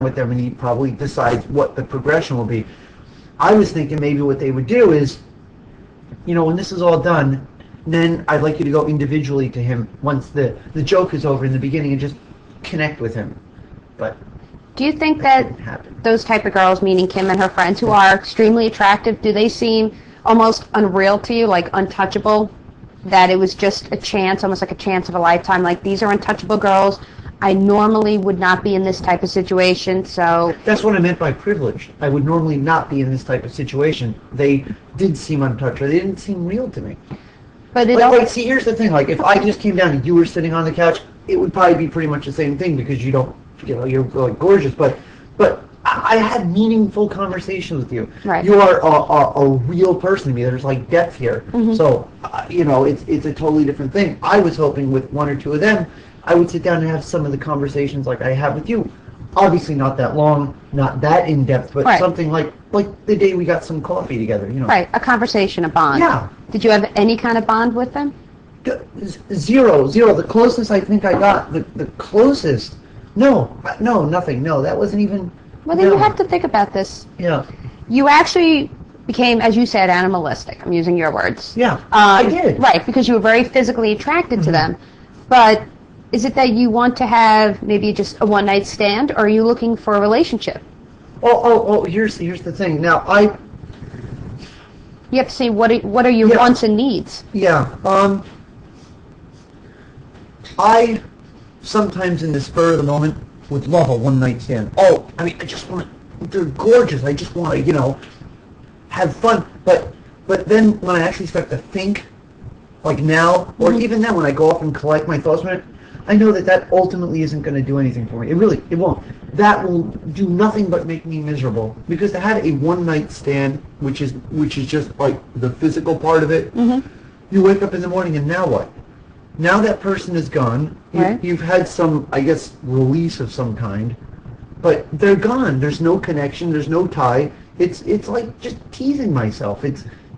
with them, and he probably decides what the progression will be. I was thinking maybe what they would do is, when this is all done, then I'd like you to go individually to him once the joke is over in the beginning and just connect with him. But do you think that those type of girls, meaning Kim and her friends, who are extremely attractive, do they seem almost unreal to you, like untouchable? That it was just a chance, almost like a chance of a lifetime, like these are untouchable girls. I normally would not be in this type of situation, so... That's what I meant by privileged. I would normally not be in this type of situation. They did seem untouchable. They didn't seem real to me. But see, here's the thing. Like, if I just came down and you were sitting on the couch, it would probably be pretty much the same thing because you don't, you're like gorgeous. But I had meaningful conversations with you. Right. You are a real person to me. There's like depth here. Mm-hmm. So, it's a totally different thing. I was hoping with one or two of them, I would sit down and have some of the conversations like I have with you. Obviously not that long, not that in-depth, but something like the day we got some coffee together, Right, a conversation, a bond. Yeah. Did you have any kind of bond with them? Zero. The closest I think I got, the closest, no, nothing. No, that wasn't even... Well, then you have to think about this. Yeah. You actually became, as you said, animalistic. I'm using your words. Yeah, I did. Right, because you were very physically attracted to them. But is it that you want to have maybe just a one-night stand, or are you looking for a relationship? Oh, here's the thing. Now, you have to see what are your wants and needs. Yeah. I sometimes in the spur of the moment would love a one-night stand. Oh, I mean, they're gorgeous. I just want to, have fun. But then when I actually start to think, like now, or even then when I go off and collect my thoughts from it, I know that ultimately isn't going to do anything for me. It won't. That will do nothing but make me miserable. Because to have a one-night stand, which is just like the physical part of it, you wake up in the morning and now what? Now that person is gone. You've had some, I guess, release of some kind, but they're gone. There's no connection. There's no tie. It's like just teasing myself.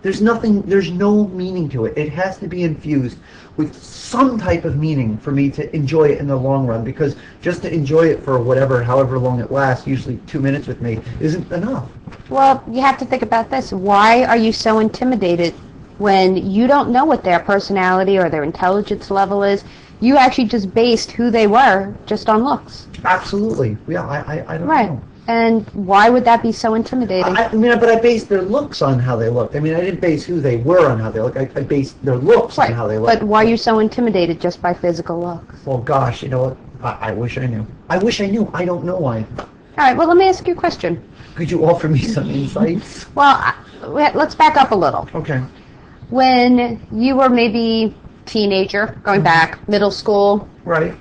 There's no meaning to it. It has to be infused with some type of meaning for me to enjoy it in the long run, because just to enjoy it for however long it lasts, usually 2 minutes with me, isn't enough. Well, you have to think about this. Why are you so intimidated when you don't know what their personality or their intelligence level is? You actually just based who they were just on looks. Absolutely. Yeah, I don't know. And why would that be so intimidating? But I based their looks on how they looked. I mean, I didn't base who they were on how they looked. I based their looks on how they looked. But why are you so intimidated just by physical looks? Well, gosh, you know what? I wish I knew. I don't know why. All right, well, let me ask you a question. Could you offer me some insights? Well, let's back up a little. Okay. When you were maybe teenager, going back, middle school. Right.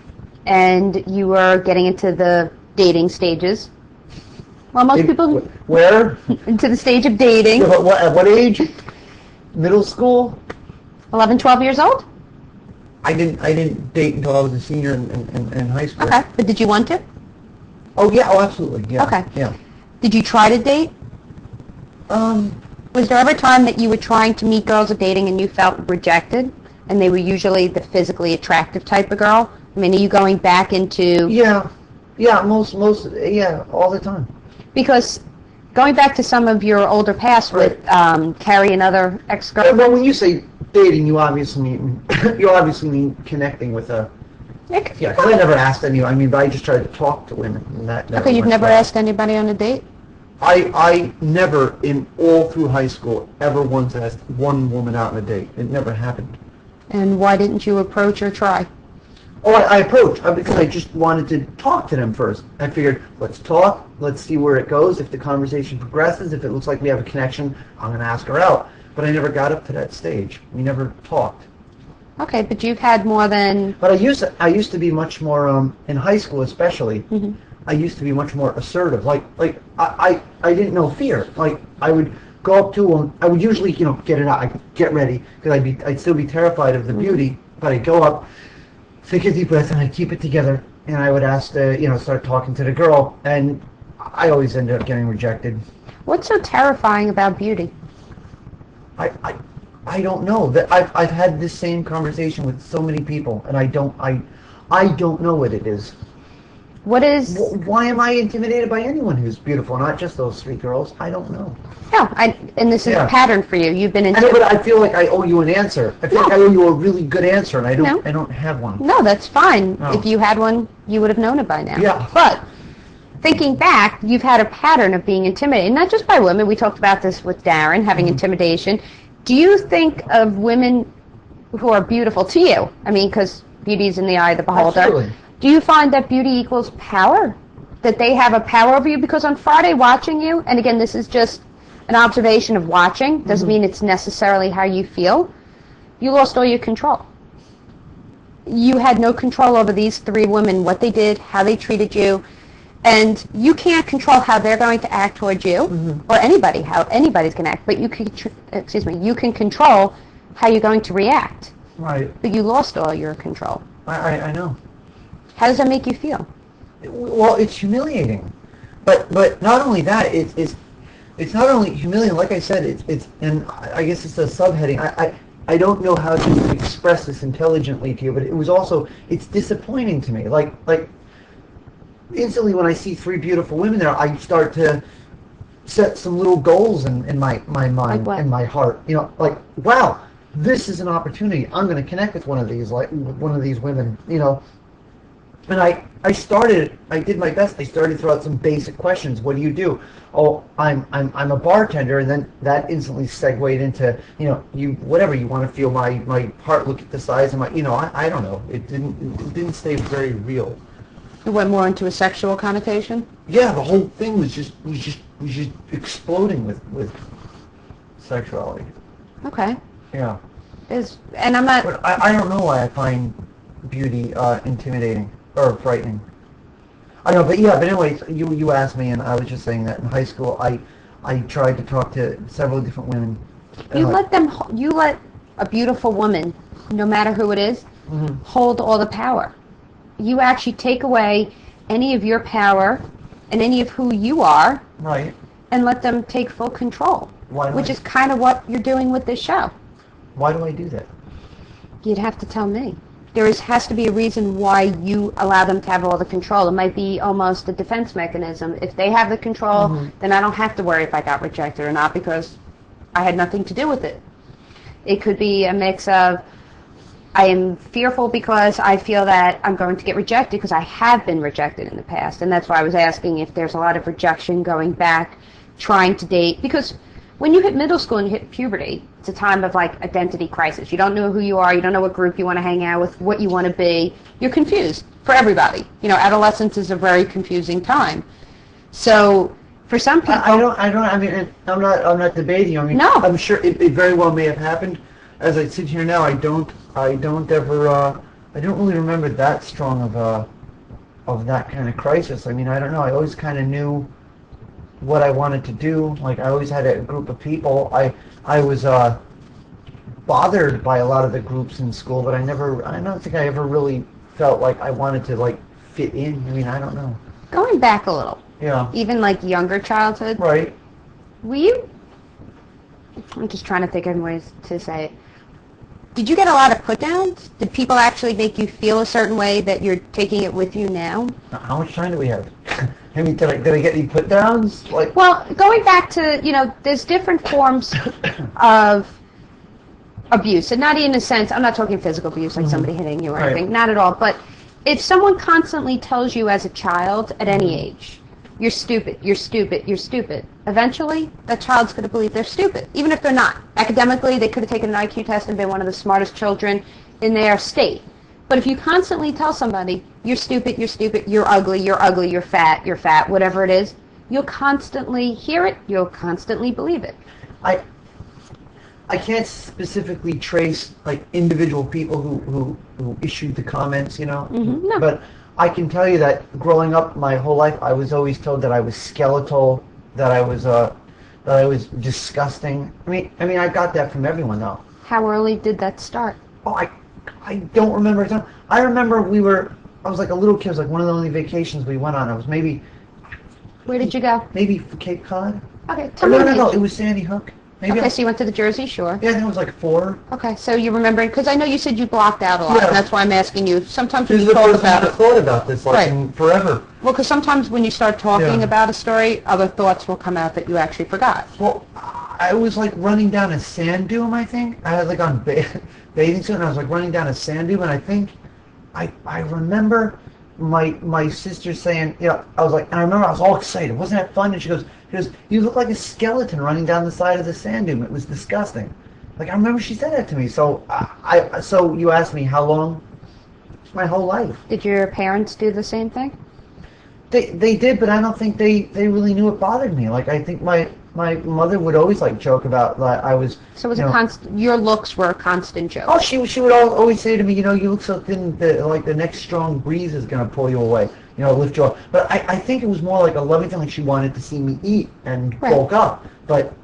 And you were getting into the dating stages. Well, most people... Where? Into the stage of dating. At what age? Middle school? 11, 12 years old? I didn't date until I was a senior in high school. Okay, but did you want to? Oh, yeah, absolutely, yeah. Okay. Yeah. Did you try to date? Was there ever a time that you were trying to meet girls at dating and you felt rejected, and they were usually the physically attractive type of girl? I mean, are you going back into... Yeah, all the time. Because going back to some of your older past with Carrie and other ex-girlfriends... Well, when you say dating, you obviously mean connecting with a... Yeah, because I never asked anyone. But I just tried to talk to women. Okay, you've never asked anybody on a date? I never, in all through high school, ever once asked one woman out on a date. It never happened. And why didn't you approach or try? Oh, I approached because I just wanted to talk to them first. I figured, let's talk, let's see where it goes. If the conversation progresses, if it looks like we have a connection, I'm going to ask her out. But I never got up to that stage. We never talked. Okay, but you've had more than... But I used to be much more, in high school especially, I used to be much more assertive. Like I didn't know fear. Like, I would go up to them, I would usually, get it out, I'd get ready, because I'd still be terrified of the beauty, but I'd go up, take a deep breath, and I'd keep it together, and I would ask to, start talking to the girl, and I always ended up getting rejected. What's so terrifying about beauty? I don't know. That I've had this same conversation with so many people, and I don't know what it is. What is... Why am I intimidated by anyone who's beautiful? Not just those 3 girls. I don't know. No, and this is a pattern for you. You've been I know, but I feel like I owe you an answer. I feel like I owe you a really good answer, and I don't have one. No, that's fine. No. If you had one, you would have known it by now. Yeah. But thinking back, you've had a pattern of being intimidated, not just by women. We talked about this with Darren, having intimidation. Do you think of women who are beautiful to you? I mean, because beauty is in the eye of the beholder. Absolutely. Do you find that beauty equals power? That they have a power over you? Because on Friday watching you, and again, this is just an observation of watching, doesn't mean it's necessarily how you feel, you lost all your control. You had no control over these 3 women, what they did, how they treated you, and you can't control how they're going to act towards you, or anybody, how anybody's going to act, but you can, you can control how you're going to react. Right. But you lost all your control. I know. How does that make you feel? Well, it's humiliating. But not only that, it's not only humiliating. Like I said, it's and I guess it's a subheading. I don't know how to express this intelligently to you, but it's disappointing to me. Like instantly when I see 3 beautiful women there, I start to set some little goals in my mind and my heart. You know, like, wow, this is an opportunity. I'm going to connect with one of these women. You know. And I did my best. I started to throw out some basic questions. What do you do? Oh, I'm a bartender, and then that instantly segued into, you know, whatever you want to feel my heart. Look at the size of my, you know, I don't know. It didn't stay very real. It went more into a sexual connotation? Yeah, the whole thing was just exploding with sexuality. Okay. Yeah. And I'm not... But I don't know why I find beauty intimidating or frightening. I know, but anyways, you asked me, and I was just saying that in high school, I tried to talk to several different women. You let a beautiful woman, no matter who it is, hold all the power. You actually take away any of your power and any of who you are, right, and let them take full control. Which is kind of what you're doing with this show. Why do I do that? You'd have to tell me. Has to be a reason why you allow them to have all the control. It might be almost a defense mechanism. If they have the control, then I don't have to worry if I got rejected or not, because I had nothing to do with it. It could be a mix of, I am fearful because I feel that I'm going to get rejected because I have been rejected in the past. And that's why I was asking if there's a lot of rejection going back, trying to date. Because when you hit middle school and you hit puberty, it's a time of like identity crisis. You don't know who you are. You don't know what group you want to hang out with, what you want to be. You're confused for everybody. You know, adolescence is a very confusing time. So for some people, I mean, I'm not debating. I mean, no. I'm sure it very well may have happened. As I sit here now, I don't really remember that strong of that kind of crisis. I mean, I don't know. I always kind of knew what I wanted to do. Like, I always had a group of people. I was bothered by a lot of the groups in school, but I don't think I ever really felt like I wanted to like fit in. I mean, I don't know. Going back a little. Yeah. Even like younger childhood. Right. I'm just trying to think of ways to say it. Did you get a lot of put-downs? Did people actually make you feel a certain way that you're taking it with you now? How much time do we have? I mean, did I get any put-downs? Like, well, going back to, you know, there's different forms of abuse. And not in a sense, I'm not talking physical abuse, like somebody hitting you or anything. Not at all. But if someone constantly tells you as a child at any age, you're stupid, you're stupid, you're stupid, eventually that child's going to believe they're stupid, even if they're not. Academically, they could have taken an IQ test and been one of the smartest children in their state. But if you constantly tell somebody, you're stupid, you're ugly, you're fat, whatever it is, you'll constantly hear it, you'll constantly believe it. I can't specifically trace like individual people who issued the comments, you know, No. But I can tell you that growing up my whole life, I was always told that I was skeletal, that I was disgusting. I mean, I got that from everyone, though. How early did that start? Oh, I don't remember. I remember I was like a little kid. It was like one of the only vacations we went on. I was maybe... Where did you go? Maybe Cape Cod. Okay, tell me. No, it was Sandy Hook. Maybe Okay, so you went to the Jersey Shore. Yeah, I think it was like 4. Okay, so you remember, because I know you said you blocked out a lot, and that's why I'm asking you. Sometimes when This you is the talk first time about I've it, thought about this, like, Right. in forever. well, because sometimes when you start talking Yeah. about a story, other thoughts will come out that you actually forgot. Well, I was like running down a sand dune, I think. I had like on bathing suit, and I was like running down a sand dune, and I think I remember my sister saying, I was like, and I remember I was all excited. Wasn't that fun? And she goes, you look like a skeleton running down the side of the sand dune. It was disgusting. Like, I remember she said that to me. So so you asked me how long? My whole life. Did your parents do the same thing? They did, but I don't think they really knew it bothered me. Like, I think my mother would always like joke about that I was. So it was a constant. Your looks were a constant joke. Oh, she would always say to me, you look so thin that like the next strong breeze is gonna pull you away. Lift you up. But I think it was more like a loving thing. Like she wanted to see me eat and bulk up. But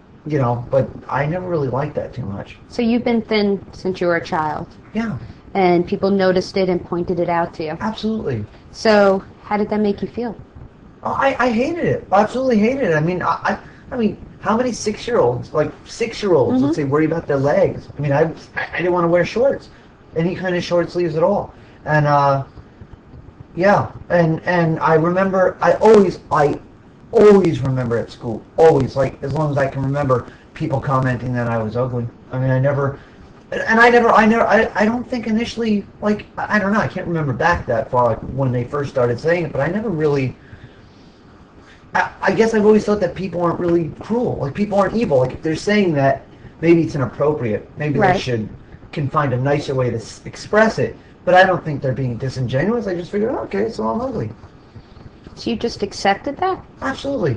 but I never really liked that too much. So you've been thin since you were a child. Yeah. And people noticed it and pointed it out to you. Absolutely. So how did that make you feel? Oh, I hated it. I absolutely hated it. I mean, I mean, how many 6-year-olds, let's say, worry about their legs? I mean, I didn't want to wear shorts, any kind of short sleeves at all. And yeah, and I remember, I always remember at school, always, like as long as I can remember, people commenting that I was ugly. I mean, I don't think initially, like, I don't know, I can't remember back that far, like when they first started saying it, but I never really, I guess I've always thought that people aren't really cruel, like people aren't evil, like if they're saying that, maybe it's inappropriate, maybe they can find a nicer way to express it, but I don't think they're being disingenuous. I just figured, okay, so I'm ugly. So you just accepted that? Absolutely,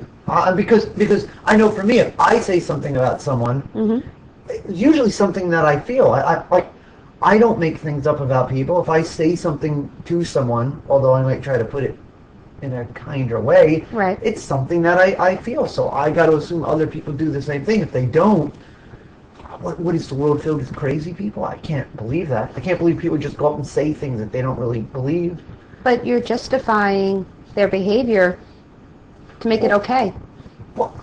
because I know for me, if I say something about someone, it's usually something that I feel. I don't make things up about people. If I say something to someone, although I might try to put it in a kinder way, it's something that I feel. So I got to assume other people do the same thing. If they don't, what is the world filled with crazy people? I can't believe that. I can't believe people just go up and say things that they don't really believe. But you're justifying their behavior to make it okay. Well,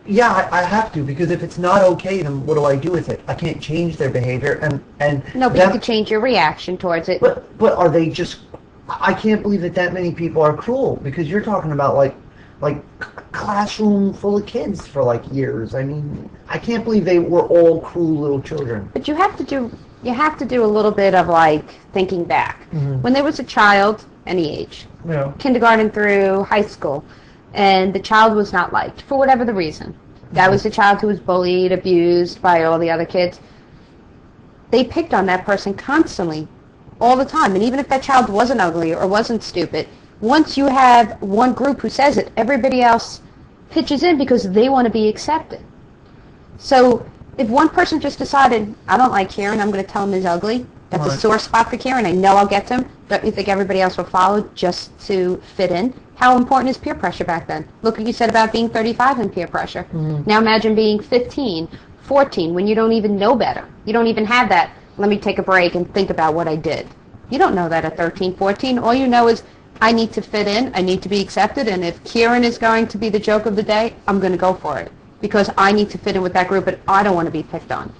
yeah, I have to, because if it's not okay, then what do I do with it? I can't change their behavior, and no, but you could change your reaction towards it. But are they just? I can't believe that many people are cruel, because you're talking about like a classroom full of kids for like years. I mean, I can't believe they were all cruel little children. But you have to do a little bit of like thinking back. When there was a child, any age, kindergarten through high school, and the child was not liked for whatever the reason. That was the child who was bullied, abused by all the other kids. They picked on that person constantly, all the time. And even if that child wasn't ugly or wasn't stupid, once you have one group who says it, everybody else pitches in because they want to be accepted. So if one person just decided, I don't like Kieran, I'm going to tell him he's ugly, that's a sore spot for Kieran, I know I'll get to him, don't you think everybody else will follow just to fit in? How important is peer pressure back then? Look what you said about being 35 and peer pressure. Now imagine being 15, 14, when you don't even know better. You don't even have that, let me take a break and think about what I did. You don't know that at 13, 14. All you know is, I need to fit in, I need to be accepted, and if Kieran is going to be the joke of the day, I'm going to go for it. Because I need to fit in with that group, and I don't want to be picked on.